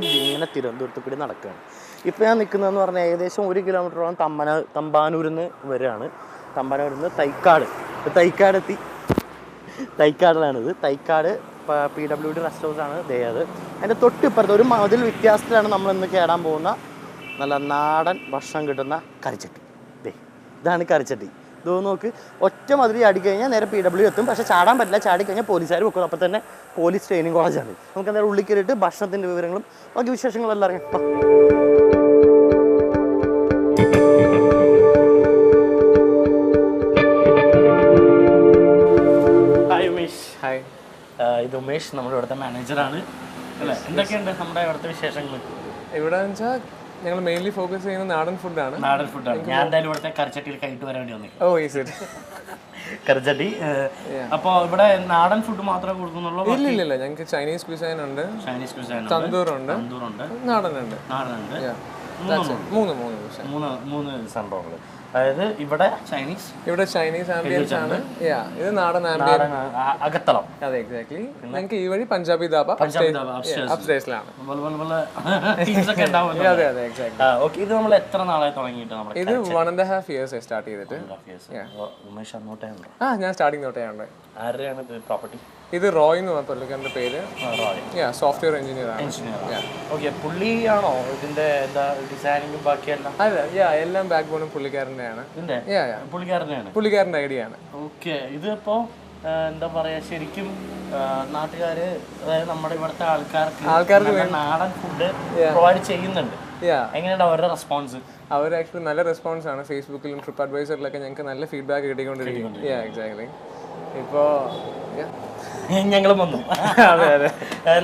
വീണ്ടും ഇങ്ങനെ തിരുവനന്തപുരത്ത് കൂടി നടക്കുകയാണ്. ഇപ്പോൾ ഞാൻ നിൽക്കുന്നതെന്ന് പറഞ്ഞാൽ ഏകദേശം 1 കിലോമീറ്ററോളം തമ്പാനൂരിൽ നിന്ന് വരികയാണ്. തമ്പാനൂരിൽ നിന്ന് തൈക്കാടെത്തി. തൈക്കാടിലാണിത്. തൈക്കാട് PWD റെസ്റ്റ് ഹൗസാണ് അത്. അതിൻ്റെ തൊട്ടിപ്പുറത്ത് ഒരു മതിൽ വ്യത്യാസത്തിലാണ് നമ്മളിന്ന് കയറാൻ പോകുന്ന നല്ല നാടൻ ഭക്ഷണം കിട്ടുന്ന കറിച്ചട്ടി. ഇതാണ് കറിച്ചട്ടി. ഇത് നോക്ക്, ഒറ്റ മതിൽ ചാടിക്കഴിഞ്ഞാൽ നേരെ PW എത്തും. പക്ഷേ ചാടാൻ പറ്റില്ല, ചാടിക്കഴിഞ്ഞാൽ പോലീസുകാർ വെക്കും. അപ്പോൾ തന്നെ പോലീസ് ട്രെയിനിങ് കോളേജാണ്. നമുക്ക് എന്തായാലും ഉള്ളിൽ കയറിയിട്ട് ഭക്ഷണത്തിൻ്റെ വിവരങ്ങളും ബാക്കി വിശേഷങ്ങളെല്ലാം അറിയാം. ഹായ് ഉമേഷ്. ഹായ്, ഇത് ഉമേഷ്, നമ്മുടെ ഇവിടുത്തെ മാനേജറാണ് അല്ലേ? എന്തൊക്കെയുണ്ട് നമ്മുടെ ഇവിടുത്തെ വിശേഷങ്ങൾ? ഇവിടെ വെച്ചാൽ ഞങ്ങൾ മെയിൻലി ഫോക്കസ് ചെയ്യുന്നത് നാടൻ ഫുഡാണ്. ഞാൻ എന്തായാലും ഇവിടുത്തെ കറിച്ചട്ടിയിൽ കൈയിട്ട് വരാൻ വേണ്ടി വന്നു. ഓ ഈ ശരി, കറിച്ചട്ടി. അപ്പോൾ ഇവിടെ നാടൻ ഫുഡ് മാത്രമേ കൊടുക്കുന്നുള്ളൂ? ഇല്ല, ഞങ്ങൾക്ക് ചൈനീസ് ക്വിസൈൻ ഉണ്ട്, തന്തൂർ ഉണ്ട്, നാടനുണ്ട്. മൂന്ന് സംഭവങ്ങൾ. അതായത് ഇവിടെ ചൈനീസ് ആംബിയൻസ് ആണ്. ഇത് നാടൻ ആംബിയൻസ്, അകത്തളം. അതെ എക്സാക്ട്ലി. ഞങ്ങൾക്ക് ഈ വഴി പഞ്ചാബി ധാബ അപ്സ്റ്റേഴ്സിലാണ്. അതെ എക്സാക്ട്ലി. ഇത് നമ്മൾ എത്ര നാളായി തുടങ്ങിയിട്ട്? ഇത് 1.5 years സ്റ്റാർട്ട് ചെയ്തിട്ട്. ഞാൻ സ്റ്റാർട്ടിങ് തൊട്ടേ ഉണ്ട്. ആരുടെയാണ് പ്രോപ്പർട്ടി? ഇത് റോയ് എന്ന് പറഞ്ഞ പുള്ളിക്കാരൻ്റെ പേര്. സോഫ്റ്റ്വെയർ എഞ്ചിനീയർ ആണ്. ഓക്കെ, പുള്ളിയാണോ ഇതിന്റെ ഡിസൈനിങ്ങും ബാക്കിയെല്ലാം? അതെ, എല്ലാം ബാക്ക് ബോണും പുള്ളിക്കാരൻ്റെയാണ്. പുള്ളിക്കാരൻ്റെ ഐഡിയ ആണ്. ഓക്കെ, ഇതിപ്പോ എന്താ പറയാ, ശരിക്കും നാട്ടുകാര്, അതായത് നമ്മുടെ ഇവിടുത്തെ ആൾക്കാർക്ക് നാടൻ ഫുഡ് പ്രൊവൈഡ് ചെയ്യുന്നുണ്ട്. എങ്ങനെയാണ് അവരുടെ റെസ്പോൺസ്? അവർ ആക്ച്വലി നല്ല റെസ്പോൺസ് ആണ്. ഫേസ്ബുക്കിലും ട്രിപ്പ് അഡ്വൈസറിലൊക്കെ ഞങ്ങൾക്ക് നല്ല ഫീഡ്ബാക്ക് കിട്ടിക്കൊണ്ടിരിക്കും. എക്സാക്ട്ലി. ഇപ്പോൾ ഞങ്ങളും വന്നു. അതെ,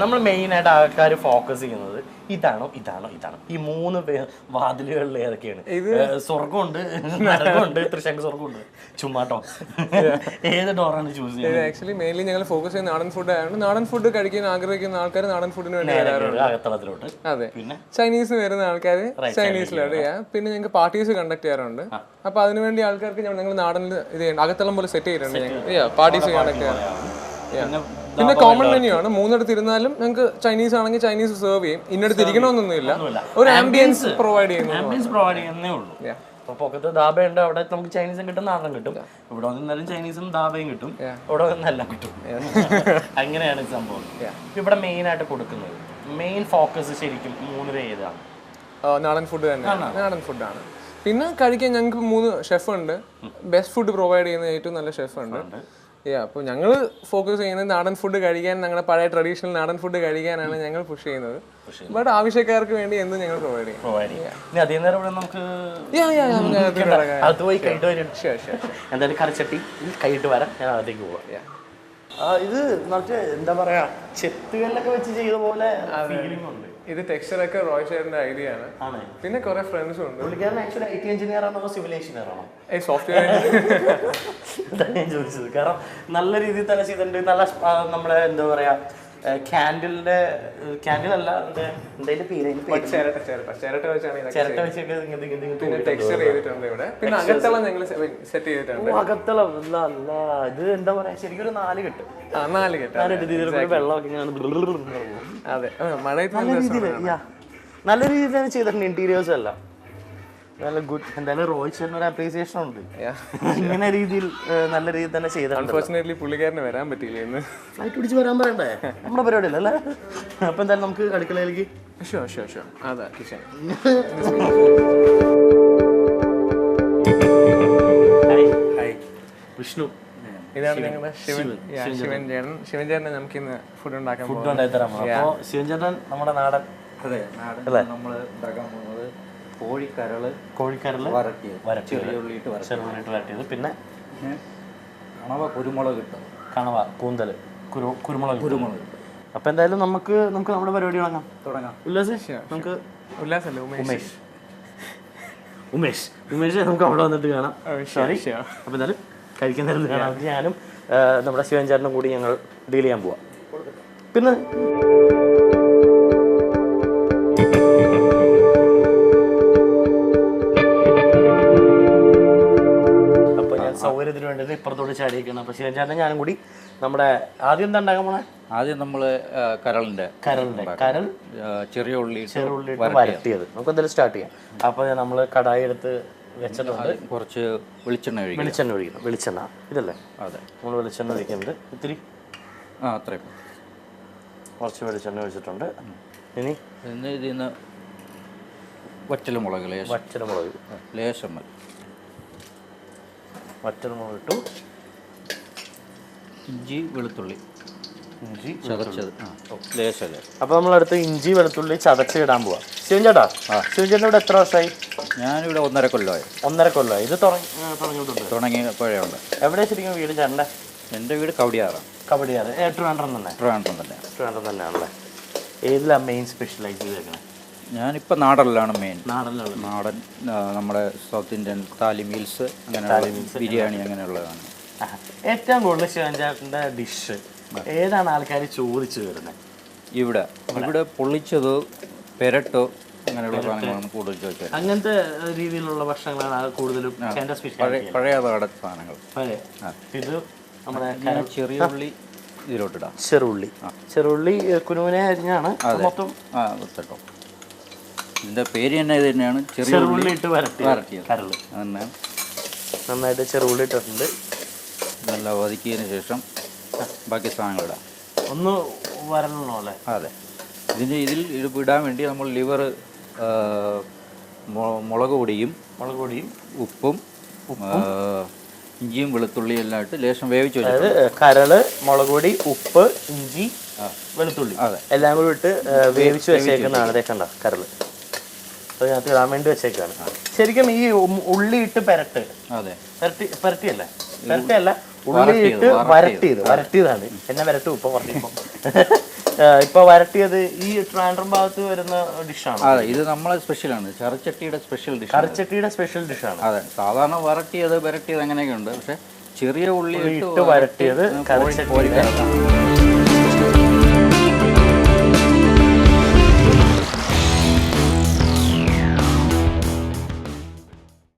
നമ്മൾ മെയിനായിട്ട് ആൾക്കാർ ഫോക്കസ് ചെയ്യുന്നത് ഇതാണോ. ഈ 3 വാതിലുകളിൽ ഏതൊക്കെയാണ്? സ്വർഗമുണ്ട്, നരകമുണ്ട്, തൃശങ്ക് സ്വർഗമുണ്ട്. ചുമ്മാട്ടോ, ഏത് ഡോറാണ് ചൂസ് ചെയ്യുന്നത്? ആക്ച്വലി മെയിൻലി ഞങ്ങൾ ഫോക്കസ് ചെയ്യുന്ന നാടൻ ഫുഡ് ആയതുകൊണ്ട് നാടൻ ഫുഡ് കഴിക്കാൻ ആഗ്രഹിക്കുന്ന ആൾക്കാർ നാടൻ ഫുഡിന് വേണ്ടി വരാറുണ്ട്. അകത്തളത്തിലോട്ട്. അതെ, പിന്നെ ചൈനീസ് വരുന്ന ആൾക്കാർ ചൈനീസിലോട്ട്. പിന്നെ ഞങ്ങൾക്ക് പാർട്ടീസ് കണ്ടക്ട് ചെയ്യാറുണ്ട്. അപ്പൊ അതിനുവേണ്ടി ആൾക്കാർക്ക് ഞങ്ങൾ നാടനിൽ ഇത് അകത്തളം പോലെ സെറ്റ് ചെയ്തിട്ടുണ്ട്. ഞങ്ങൾ പാർട്ടീസ് കണ്ടക്ട് ചെയ്യാറുണ്ട്. പിന്നെ കോമൺ മെനു ആണ്. 3 ഇരുന്നാലും ഞങ്ങൾക്ക് ചൈനീസ് ആണെങ്കിൽ ചൈനീസ് സെർവ് ചെയ്യും. ഇന്നടുത്ത് ഇരിക്കണമെന്നൊന്നുമില്ല, ഒരു ആംബിയൻസ് പ്രൊവൈഡ് ചെയ്യുന്നേ ഉള്ളൂ. അപ്പൊ പൊക്കത്ത് ധാബയുണ്ട്, അവിടെ നമുക്ക് ചൈനീസും കിട്ടും, നാടൻ കിട്ടും. ഇവിടെ വന്നാലും ചൈനീസും ധാബയും കിട്ടും, ഇവിടെ വന്നെല്ലാം കിട്ടും. അങ്ങനെയാണ് സംഭവം. ഇവിടെ മെയിൻ ആയിട്ട് കൊടുക്കുന്നത് മെയിൻ ഫോക്കസ് ശരിക്കും 3 ഏതാണ്? നാടൻ ഫുഡ് തന്നെ. നാടൻ ഫുഡാണ്. പിന്നെ കഴിക്കാൻ ഞങ്ങൾക്ക് 3 ഷെഫ് ഉണ്ട്. ബെസ്റ്റ് ഫുഡ് പ്രൊവൈഡ് ചെയ്യുന്ന ഏറ്റവും നല്ല ഷെഫ് ഉണ്ട്. അപ്പോൾ ഞങ്ങൾ ഫോക്കസ് ചെയ്യുന്നത് നാടൻ ഫുഡ് കഴിക്കാൻ, ഞങ്ങളുടെ പഴയ ട്രഡീഷണൽ നാടൻ ഫുഡ് കഴിക്കാനാണ് ഞങ്ങൾ പുഷ് ചെയ്യുന്നത്. ബട്ട് ആവശ്യക്കാർക്ക് വേണ്ടി എന്തും ഞങ്ങൾ പ്രൊവൈഡ് ചെയ്യും. എന്തായാലും കറിച്ചട്ടി കൈയിട്ട് വരാം, ഞാൻ അതിലേക്ക് പോവാം. ഇത് എന്താ പറയാ, ചെത്തുകല്ലൊക്കെ വെച്ച് ചെയ്ത പോലെ ഫീലിംഗ് ഉണ്ട്. ഇത് ടെക്സ്ചറൊക്കെ റോയ് ചേട്ടൻ്റെ ഐഡിയ ആണ്. പിന്നെ കുറെ ഫ്രണ്ട്സും ഉണ്ട്. പുള്ളിക്കാരൻ ആക്ച്വലി IT എഞ്ചിനീയർ ആണോ സിവിൽ എഞ്ചിനീയർ ആണോ? സോഫ്റ്റ്വെയർ. ഞാൻ ചോദിച്ചത് കാരണം നല്ല രീതിയിൽ തന്നെ ചെയ്തിട്ടുണ്ട്. നല്ല നമ്മളെ എന്താ പറയാ, ക്യാൻഡിലല്ല, എന്തായാലും ചിരട്ട വെച്ചാണ് ടെക്സ്ചർ ചെയ്തിട്ടുണ്ട് ഇവിടെ. പിന്നെ അകത്തളം ഞങ്ങൾ സെറ്റ് ചെയ്തിട്ടുണ്ട്. അകത്തളം ഇത് എന്താ പറയാ, ശരിക്കും ഒരു 4 കെട്ട്. 4 കെട്ട് വെള്ളമൊക്കെ അതെ, മഴ നല്ല രീതിയിൽ തന്നെ ചെയ്തിട്ടുണ്ട്. ഇന്റീരിയേഴ്സ് എല്ലാം നല്ല ഗുഡ്. എന്തായാലും റോയ് ചേട്ടനൊരു അപ്രീസിയേഷൻ ഉണ്ട്. ഇങ്ങനെ രീതിയിൽ നല്ല രീതിയിൽ തന്നെ ചെയ്തിട്ടുണ്ട്. അൺഫോർച്ചുനേറ്റ്ലി പുള്ളിക്കാരന് വരാൻ പറ്റില്ല ഇന്ന്. ഫ്ലൈറ്റ് പിടിച്ച് വരാൻ പറയണ്ടേ, നമ്മുടെ പരിപാടി അല്ലേ? അപ്പൊ എന്തായാലും നമുക്ക് അടുക്കളയിലേക്ക്. ഷുവർ. അതാ കിഷൻ. വിഷ്ണു. ഇതാണ് ഞങ്ങളുടെ ശിവൻ ചേട്ടൻ. നമുക്ക് ഇന്ന് ഫുഡ് ഉണ്ടാക്കാൻ ഉണ്ടായി തരാം. അപ്പോൾ ശിവൻ ചേട്ടൻ നമ്മുടെ നാടൻ. അതെ, നമ്മള് ഉണ്ടാക്കാൻ പോകുന്നത് കോഴിക്കരള് വരട്ടിയത്, പിന്നെ കണവ കുരുമുളക് കിട്ടും. കണവ കൂന്തല് കുരുമുളക്. അപ്പൊ എന്തായാലും നമുക്ക് നമ്മുടെ പരിപാടി തുടങ്ങാം. നമുക്ക് ഉമേഷ് നമുക്ക് അവിടെ വന്നിട്ട് കാണാം. അപ്പൊ എന്തായാലും കഴിക്കാൻ നേരം കാണാം. ഞാനും നമ്മുടെ ശിവൻ ചേട്ടനും കൂടി ഞങ്ങൾ ഡീൽ ചെയ്യാൻ പോവാം. പിന്നെ സൗകര്യത്തിന് വേണ്ടിയിട്ട് ഇപ്പുറത്തോട് ചാടിയിരിക്കണം. അപ്പോൾ ശിവൻ ചേട്ടൻ ഞാനും കൂടി നമ്മുടെ ആദ്യം എന്താ ഉണ്ടാക്കാൻ പോണേ? ആദ്യം നമ്മൾ കരളിൻ്റെ കരൾ ചെറിയ ഉള്ളി വരട്ടിയത്. നമുക്ക് എന്തായാലും സ്റ്റാർട്ട് ചെയ്യാം. അപ്പോൾ നമ്മൾ കടായി എടുത്ത് വെച്ചിട്ടുണ്ട്. കുറച്ച് വെളിച്ചെണ്ണ ഒഴിക്കണം. വെളിച്ചെണ്ണ ഇതല്ലേ? അതെ, നമ്മൾ വെളിച്ചെണ്ണ ഒഴിക്കുന്നുണ്ട്. ഇത്തിരി അത്രയും കുറച്ച് വെളിച്ചെണ്ണ ഒഴിച്ചിട്ടുണ്ട്. ഇനി ഇതിൽ നിന്ന് വറ്റൽമുളക് ലേശം മതി. വറ്റൽമുളക് ഇട്ടു. ഇഞ്ചി വെളുത്തുള്ളി ചതച്ചത് ലേശം. അപ്പോൾ നമ്മളടുത്ത് ഇഞ്ചി വെളുത്തുള്ളി ചതച്ച് ഇടാൻ പോവാം. ശിവൻ ചേട്ടാ, ശിവൻ ചേട്ടൻ ഇവിടെ എത്ര വർഷമായി? ഞാനിവിടെ 1.5 കൊല്ലമായി. 1.5 കൊല്ലമായി. ഇത് തുടങ്ങിയിട്ടുണ്ട്. തുടങ്ങിയപ്പോഴേ ഉണ്ട്. എവിടെ ശരിക്കും വീട് ചേട്ടൻ്റെ? എൻ്റെ വീട് കവടിയാറാണ്. ട്രിവാൻഡ്രം തന്നെ? ട്രിവാൻഡ്രം തന്നെയാണല്ലേ. ഏതിലാണ് മെയിൻ സ്പെഷ്യലൈസ് ചെയ്തേക്കണേ? ഞാനിപ്പോൾ നാടനിലാണ് മെയിൻ. നാടൻ നമ്മുടെ സൗത്ത് ഇന്ത്യൻ താലി മീൽസ്, അങ്ങനെ ബിരിയാണി അങ്ങനെയുള്ളതാണ്. ഏറ്റവും കൂടുതൽ ശിവൻ ചേട്ടൻ്റെ ഡിഷ് ഏതാണ് ആൾക്കാർ ചോദിച്ചു വരുന്നത്? ഇവിടെ പൊള്ളിച്ചതോ പെരട്ടോ അങ്ങനെയുള്ള സാധനങ്ങളാണ് കൂടുതൽ ചോദിച്ചത്. അങ്ങനത്തെ രീതിയിലുള്ള ഭക്ഷണങ്ങളാണ് കൂടുതലും പഴയ സാധനങ്ങൾ. ഇത് നമ്മുടെ ചെറിയ ഉള്ളി ഇതിലോട്ടിടാം. ചെറുള്ളി കുനുവിനെ അരിഞ്ഞാണ് മൊത്തം. കേട്ടോ, ഇതിൻ്റെ പേര് തന്നെ ഇത് തന്നെയാണ്, ചെറുള്ളി ഇട്ട് വരട്ടിയത്. കരള് അതന്നെ. നന്നായിട്ട് ചെറുള്ളി ഇട്ടിട്ടുണ്ട്. നല്ല വതക്കിയതിന് ശേഷം ബാക്കി സാധനങ്ങളിടാം. ഒന്ന് വരണോ അല്ലേ? അതെ, ഇതിൽ ഇടാൻ വേണ്ടി നമ്മൾ ലിവർ, മുളക് പൊടിയും ഉപ്പും ഇഞ്ചിയും വെളുത്തുള്ളിയും എല്ലാം ഇട്ട് ലേശം വേവിച്ച് വെച്ചത്. കരള്, മുളക് പൊടി, ഉപ്പ്, ഇഞ്ചി, വെളുത്തുള്ളി എല്ലാം കൂടി ഇട്ട് വേവിച്ച് വെച്ചേക്കുന്നതാണ്. ഇതേക്കണ്ട കരള് അതിനകത്ത് ഇടാൻ വേണ്ടി വെച്ചേക്കാണ്. ശരിക്കും ഈ ഉള്ളി ഇട്ട് പെരട്ടിയല്ല, ഉള്ളി ഇട്ട് വരട്ടിയതാണ്. എന്നെ വരട്ടു ഇപ്പൊ പറഞ്ഞപ്പോ. ഇപ്പൊ വരട്ടിയത് ഈ ട്രിവാൻഡ്രം ഭാഗത്ത് വരുന്ന ഡിഷാണ്. അതെ, ഇത് നമ്മളെ സ്പെഷ്യലാണ്. കറിച്ചട്ടിയുടെ സ്പെഷ്യൽ ഡിഷാണ്. അതെ, സാധാരണ വരട്ടിയത് അങ്ങനെയൊക്കെ ഉണ്ട്. പക്ഷെ ചെറിയ ഉള്ളി ഇട്ട് വരട്ടിയത്